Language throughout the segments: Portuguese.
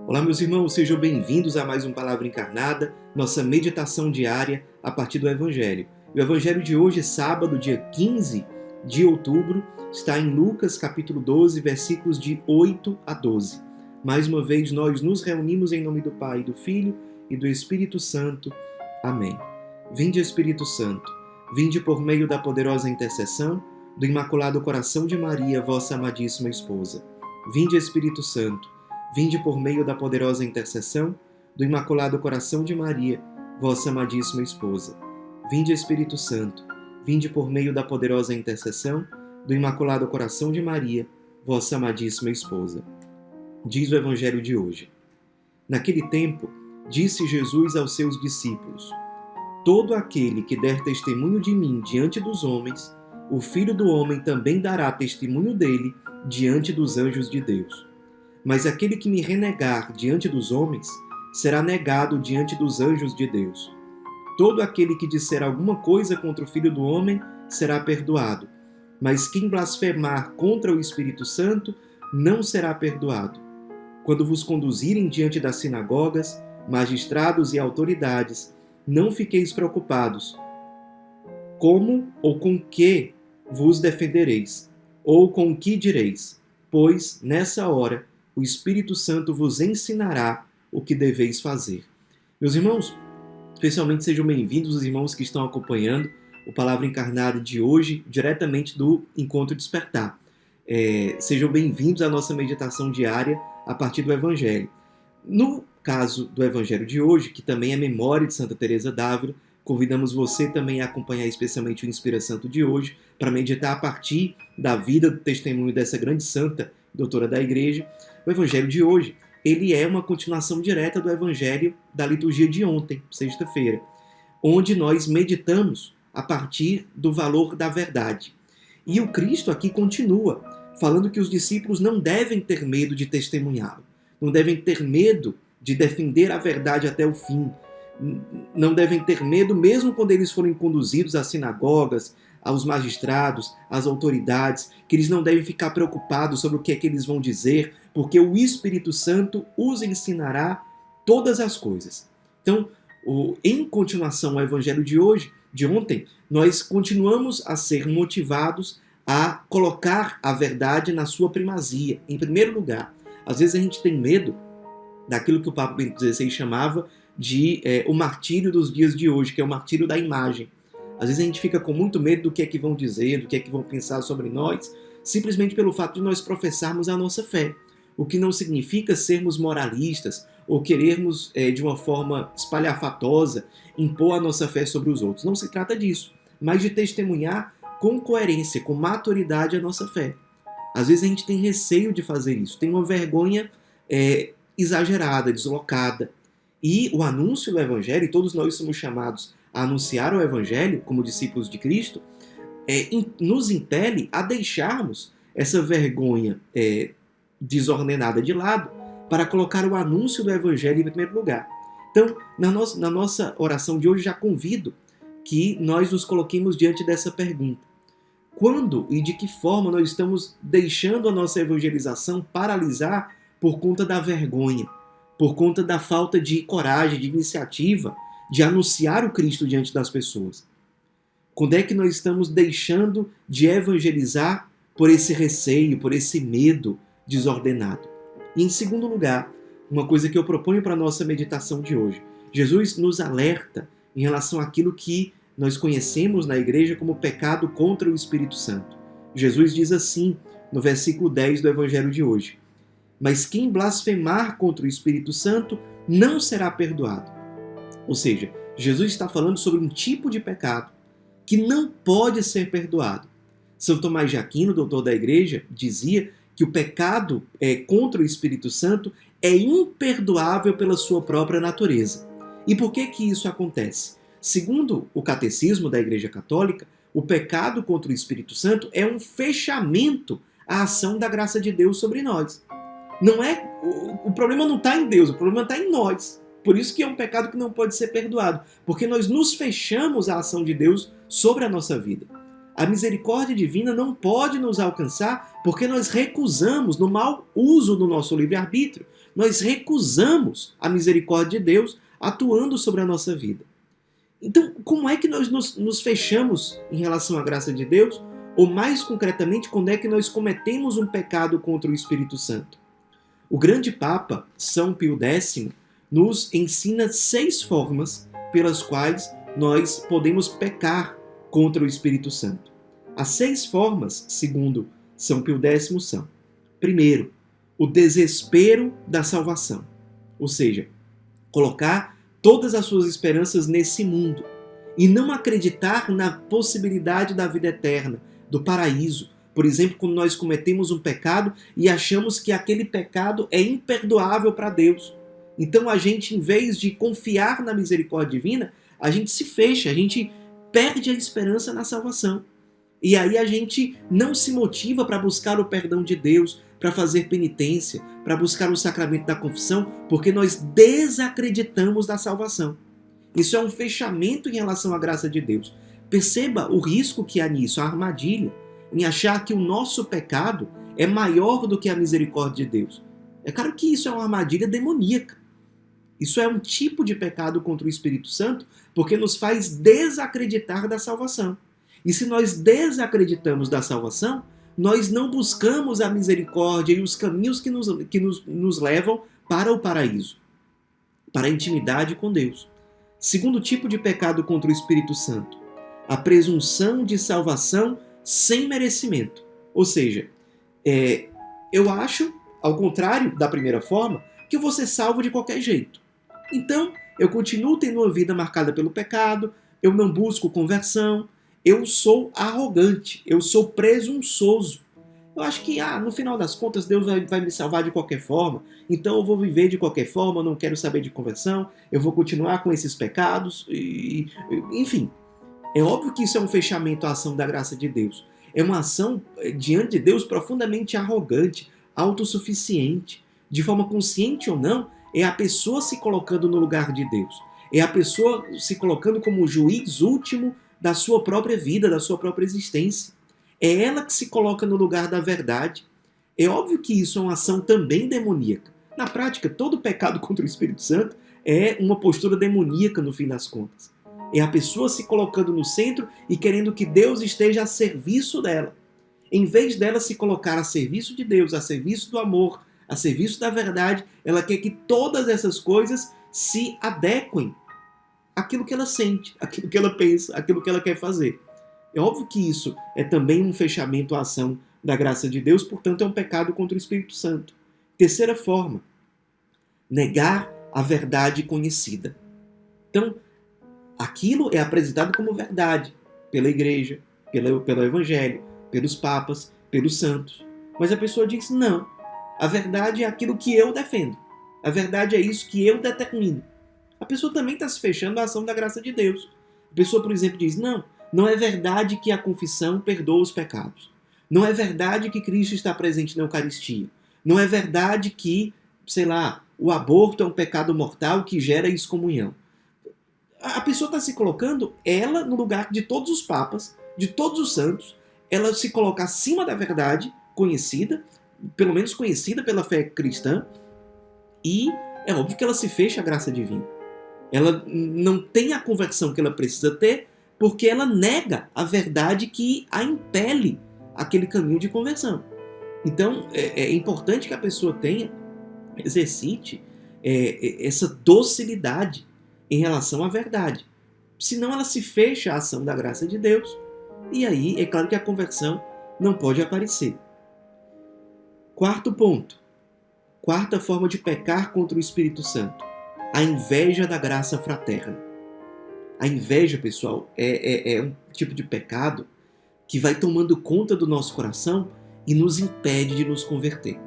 Olá, meus irmãos, sejam bem-vindos a mais um Palavra Encarnada, nossa meditação diária a partir do Evangelho. O Evangelho de hoje, sábado, dia 15 de outubro, está em Lucas, capítulo 12, versículos de 8 a 12. Mais uma vez, nós nos reunimos em nome do Pai, do Filho e do Espírito Santo. Amém. Vinde, Espírito Santo, vinde por meio da poderosa intercessão do Imaculado Coração de Maria, vossa amadíssima esposa. Vinde, Espírito Santo, vinde por meio da poderosa intercessão do Imaculado Coração de Maria, vossa amadíssima esposa. Vinde, Espírito Santo, vinde por meio da poderosa intercessão do Imaculado Coração de Maria, vossa amadíssima esposa. Diz o Evangelho de hoje. Naquele tempo, disse Jesus aos seus discípulos: todo aquele que der testemunho de mim diante dos homens, o Filho do Homem também dará testemunho dele diante dos anjos de Deus. Mas aquele que me renegar diante dos homens, será negado diante dos anjos de Deus. Todo aquele que disser alguma coisa contra o Filho do Homem, será perdoado. Mas quem blasfemar contra o Espírito Santo, não será perdoado. Quando vos conduzirem diante das sinagogas, magistrados e autoridades, não fiqueis preocupados. Como ou com que vos defendereis? Ou com que direis? Pois, nessa hora, o Espírito Santo vos ensinará o que deveis fazer. Meus irmãos, especialmente sejam bem-vindos os irmãos que estão acompanhando o Palavra Encarnada de hoje, diretamente do Encontro Despertar. Sejam bem-vindos à nossa meditação diária a partir do Evangelho. No caso do Evangelho de hoje, que também é memória de Santa Teresa d'Ávila, convidamos você também a acompanhar especialmente o Inspira Santo de hoje, para meditar a partir da vida do testemunho dessa grande santa, doutora da Igreja. O Evangelho de hoje, ele é uma continuação direta do Evangelho da liturgia de ontem, sexta-feira, onde nós meditamos a partir do valor da verdade. E o Cristo aqui continua falando que os discípulos não devem ter medo de testemunhá-lo, não devem ter medo de defender a verdade até o fim, não devem ter medo mesmo quando eles forem conduzidos às sinagogas, aos magistrados, às autoridades, que eles não devem ficar preocupados sobre o que é que eles vão dizer, porque o Espírito Santo os ensinará todas as coisas. Então, em continuação ao Evangelho de hoje, de ontem, nós continuamos a ser motivados a colocar a verdade na sua primazia, em primeiro lugar. Às vezes a gente tem medo daquilo que o Papa Bento XVI chamava de o martírio dos dias de hoje, que é o martírio da imagem. Às vezes a gente fica com muito medo do que é que vão dizer, do que é que vão pensar sobre nós, simplesmente pelo fato de nós professarmos a nossa fé. O que não significa sermos moralistas ou querermos, de uma forma espalhafatosa, impor a nossa fé sobre os outros. Não se trata disso, mas de testemunhar com coerência, com maturidade a nossa fé. Às vezes a gente tem receio de fazer isso, tem uma vergonha exagerada, deslocada. E o anúncio do Evangelho, e todos nós somos chamados a anunciar o Evangelho como discípulos de Cristo, nos impele a deixarmos essa vergonha desordenada de lado para colocar o anúncio do Evangelho em primeiro lugar. Então, na nossa oração de hoje, já convido que nós nos coloquemos diante dessa pergunta. Quando e de que forma nós estamos deixando a nossa evangelização paralisar por conta da vergonha, por conta da falta de coragem, de iniciativa, de anunciar o Cristo diante das pessoas? Quando é que nós estamos deixando de evangelizar por esse receio, por esse medo desordenado? E em segundo lugar, uma coisa que eu proponho para a nossa meditação de hoje. Jesus nos alerta em relação àquilo que nós conhecemos na igreja como pecado contra o Espírito Santo. Jesus diz assim, no versículo 10 do Evangelho de hoje: mas quem blasfemar contra o Espírito Santo não será perdoado. Ou seja, Jesus está falando sobre um tipo de pecado que não pode ser perdoado. São Tomás de Aquino, doutor da Igreja, dizia que o pecado contra o Espírito Santo é imperdoável pela sua própria natureza. E por que isso acontece? Segundo o Catecismo da Igreja Católica, o pecado contra o Espírito Santo é um fechamento à ação da graça de Deus sobre nós. O problema não está em Deus, o problema está em nós. Por isso que é um pecado que não pode ser perdoado, porque nós nos fechamos à ação de Deus sobre a nossa vida. A misericórdia divina não pode nos alcançar porque nós recusamos, no mau uso do nosso livre-arbítrio, nós recusamos a misericórdia de Deus atuando sobre a nossa vida. Então, como é que nós nos fechamos em relação à graça de Deus? Ou mais concretamente, quando é que nós cometemos um pecado contra o Espírito Santo? O grande Papa, São Pio X, nos ensina 6 formas pelas quais nós podemos pecar contra o Espírito Santo. As 6 formas, segundo São Pio X, são: primeiro, o desespero da salvação, ou seja, colocar todas as suas esperanças nesse mundo e não acreditar na possibilidade da vida eterna, do paraíso. Por exemplo, quando nós cometemos um pecado e achamos que aquele pecado é imperdoável para Deus. Então a gente, em vez de confiar na misericórdia divina, a gente se fecha, a gente perde a esperança na salvação. E aí a gente não se motiva para buscar o perdão de Deus, para fazer penitência, para buscar o sacramento da confissão, porque nós desacreditamos da salvação. Isso é um fechamento em relação à graça de Deus. Perceba o risco que há nisso, a armadilha, em achar que o nosso pecado é maior do que a misericórdia de Deus. É claro que isso é uma armadilha demoníaca. Isso é um tipo de pecado contra o Espírito Santo, porque nos faz desacreditar da salvação. E se nós desacreditamos da salvação, nós não buscamos a misericórdia e os caminhos que nos levam para o paraíso, para a intimidade com Deus. Segundo tipo de pecado contra o Espírito Santo, a presunção de salvação sem merecimento. Ou seja, eu acho, ao contrário da primeira forma, que eu vou ser salvo de qualquer jeito. Então, eu continuo tendo uma vida marcada pelo pecado, eu não busco conversão, eu sou arrogante, eu sou presunçoso. Eu acho que, no final das contas, Deus vai me salvar de qualquer forma, então eu vou viver de qualquer forma, eu não quero saber de conversão, eu vou continuar com esses pecados, enfim. É óbvio que isso é um fechamento à ação da graça de Deus. É uma ação diante de Deus profundamente arrogante, autossuficiente. De forma consciente ou não, é a pessoa se colocando no lugar de Deus. É a pessoa se colocando como o juiz último da sua própria vida, da sua própria existência. É ela que se coloca no lugar da verdade. É óbvio que isso é uma ação também demoníaca. Na prática, todo pecado contra o Espírito Santo é uma postura demoníaca no fim das contas. É a pessoa se colocando no centro e querendo que Deus esteja a serviço dela. Em vez dela se colocar a serviço de Deus, a serviço do amor, a serviço da verdade, ela quer que todas essas coisas se adequem àquilo que ela sente, àquilo que ela pensa, àquilo que ela quer fazer. É óbvio que isso é também um fechamento à ação da graça de Deus, portanto é um pecado contra o Espírito Santo. Terceira forma, negar a verdade conhecida. Então, aquilo é apresentado como verdade pela igreja, pelo evangelho, pelos papas, pelos santos. Mas a pessoa diz, não, a verdade é aquilo que eu defendo. A verdade é isso que eu determino. A pessoa também está se fechando à ação da graça de Deus. A pessoa, por exemplo, diz, não é verdade que a confissão perdoa os pecados. Não é verdade que Cristo está presente na Eucaristia. Não é verdade que, o aborto é um pecado mortal que gera excomunhão. A pessoa está se colocando, ela, no lugar de todos os papas, de todos os santos, ela se coloca acima da verdade conhecida, pelo menos conhecida pela fé cristã, e é óbvio que ela se fecha à graça divina. Ela não tem a conversão que ela precisa ter, porque ela nega a verdade que a impele aquele caminho de conversão. Então, é importante que a pessoa exercite essa docilidade em relação à verdade. Senão ela se fecha à ação da graça de Deus, e aí é claro que a conversão não pode aparecer. Quarto ponto. Quarta forma de pecar contra o Espírito Santo. A inveja da graça fraterna. A inveja, pessoal, é um tipo de pecado que vai tomando conta do nosso coração e nos impede de nos converter.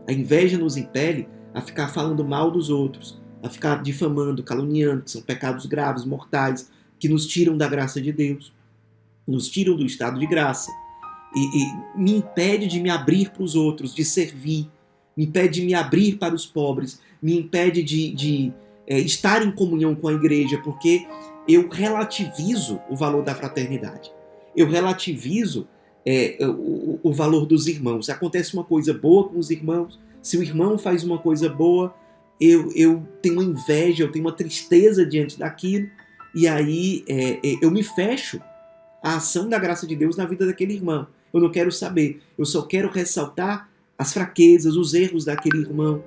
A inveja nos impele a ficar falando mal dos outros, a ficar difamando, caluniando, que são pecados graves, mortais, que nos tiram da graça de Deus, nos tiram do estado de graça, e me impede de me abrir para os outros, de servir, me impede de me abrir para os pobres, me impede de estar em comunhão com a igreja, porque eu relativizo o valor da fraternidade. Eu relativizo o valor dos irmãos. Acontece uma coisa boa com os irmãos, se o irmão faz uma coisa boa, eu tenho uma inveja, eu tenho uma tristeza diante daquilo, e aí eu me fecho à ação da graça de Deus na vida daquele irmão. Eu não quero saber, eu só quero ressaltar as fraquezas, os erros daquele irmão.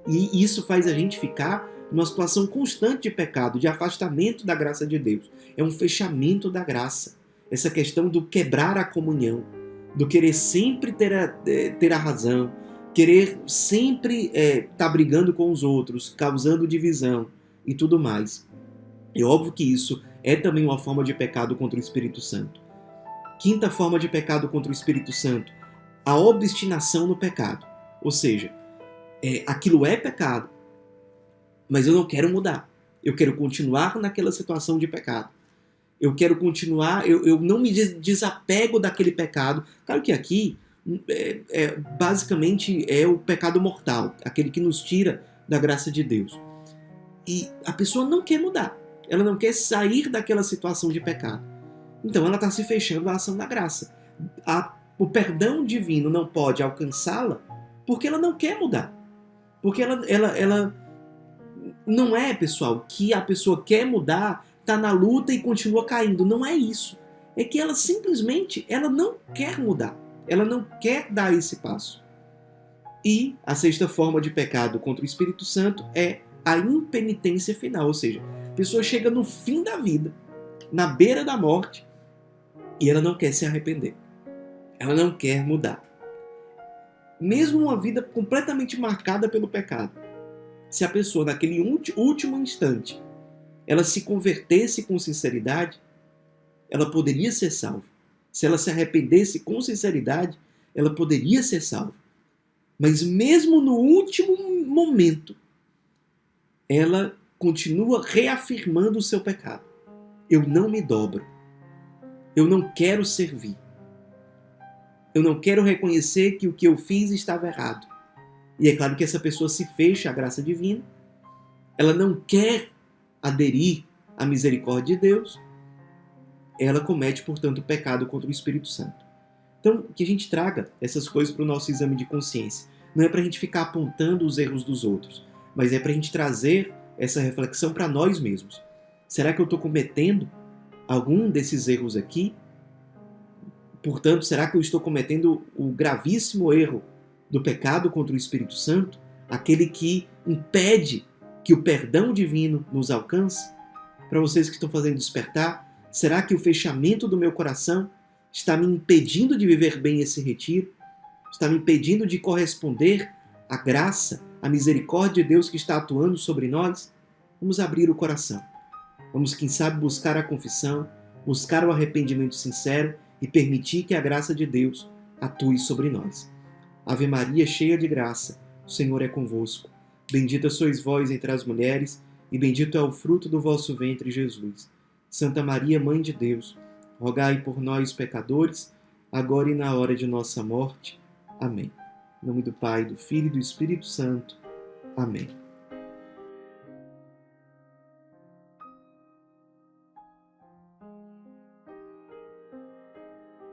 E isso faz a gente ficar numa situação constante de pecado, de afastamento da graça de Deus. É um fechamento da graça. Essa questão do quebrar a comunhão, do querer sempre ter a razão, querer sempre estar brigando com os outros, causando divisão e tudo mais. É óbvio que isso é também uma forma de pecado contra o Espírito Santo. Quinta forma de pecado contra o Espírito Santo, a obstinação no pecado. Ou seja, aquilo é pecado, mas eu não quero mudar. Eu quero continuar naquela situação de pecado. Eu quero continuar, eu não me desapego daquele pecado. Claro que aqui, basicamente, é o pecado mortal, aquele que nos tira da graça de Deus. E a pessoa não quer mudar. Ela não quer sair daquela situação de pecado. Então ela está se fechando à ação da graça. O perdão divino não pode alcançá-la porque ela não quer mudar. Porque ela não é, pessoal, que a pessoa quer mudar, está na luta e continua caindo. Não é isso. É que ela simplesmente não quer mudar. Ela não quer dar esse passo. E a sexta forma de pecado contra o Espírito Santo é a impenitência final. Ou seja, a pessoa chega no fim da vida, na beira da morte, e ela não quer se arrepender. Ela não quer mudar. Mesmo uma vida completamente marcada pelo pecado, se a pessoa, naquele último instante, ela se convertesse com sinceridade, ela poderia ser salva. Se ela se arrependesse com sinceridade, ela poderia ser salva. Mas mesmo no último momento, ela continua reafirmando o seu pecado. Eu não me dobro. Eu não quero servir. Eu não quero reconhecer que o que eu fiz estava errado. E é claro que essa pessoa se fecha à graça divina. Ela não quer aderir à misericórdia de Deus. Ela comete, portanto, pecado contra o Espírito Santo. Então, que a gente traga essas coisas para o nosso exame de consciência. Não é para a gente ficar apontando os erros dos outros, mas é para a gente trazer essa reflexão para nós mesmos. Será que eu estou cometendo algum desses erros aqui? Portanto, será que eu estou cometendo o gravíssimo erro do pecado contra o Espírito Santo? Aquele que impede que o perdão divino nos alcance? Para vocês que estão fazendo despertar, será que o fechamento do meu coração está me impedindo de viver bem esse retiro? Está me impedindo de corresponder à graça, à misericórdia de Deus que está atuando sobre nós? Vamos abrir o coração. Vamos, quem sabe, buscar a confissão, buscar o arrependimento sincero e permitir que a graça de Deus atue sobre nós. Ave Maria, cheia de graça, o Senhor é convosco. Bendita sois vós entre as mulheres, e bendito é o fruto do vosso ventre, Jesus. Santa Maria, Mãe de Deus, rogai por nós, pecadores, agora e na hora de nossa morte. Amém. Em nome do Pai, do Filho e do Espírito Santo. Amém.